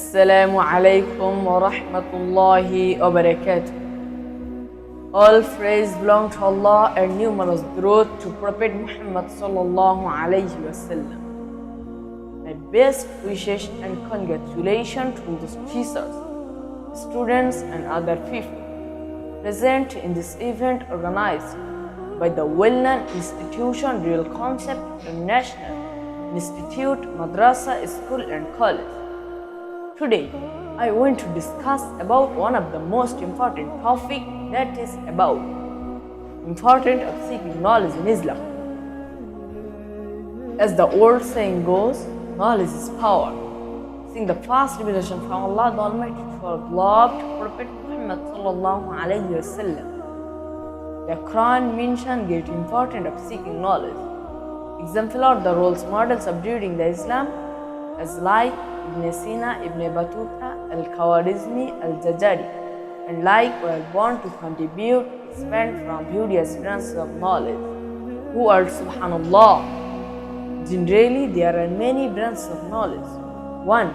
Assalamu alaikum wa rahmatullahi wa barakatuh. All praise belong to Allah and numerous growth to Prophet Muhammad sallallahu alayhi wa sallam. My best wishes and congratulations to the teachers, students and other people present in this event organized by the well-known institution Real Concept International Institute, Madrasa, School and College. Today, I want to discuss about one of the most important topic, that is about importance of seeking knowledge in Islam. As the old saying goes, knowledge is power. Seeing the first revelation from Allah the Almighty to our beloved Prophet Muhammad sallallahu alayhi wa sallam, the Quran mentions great importance of seeking knowledge. Example are the role models of reading the Islam as like Ibn Sina, Ibn Battuta, Al-Khawarizmi, Al-Jazari, and like were born to contribute, expand from various branches of knowledge. Who are subhanallah? Generally, there are many branches of knowledge. 1.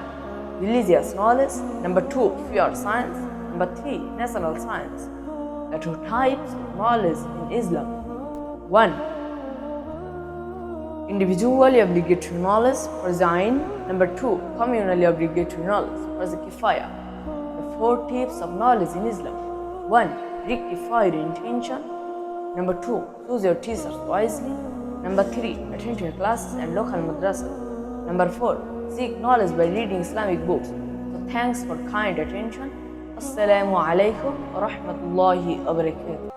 Religious knowledge. Number 2. Pure science. Number 3. Natural science. The two types of knowledge in Islam. 1. Individually obligatory knowledge, farz ain. Number 2. Communally obligatory knowledge, farz kifaya. The 4 types of knowledge in Islam. 1. Rectify your intention. Number 2. Choose your teachers wisely. Number 3. Attend to your classes and local madrasas. Number 4. Seek knowledge by reading Islamic books. So thanks for kind attention. Assalamu alaikum wa rahmatullahi wa barakatuh.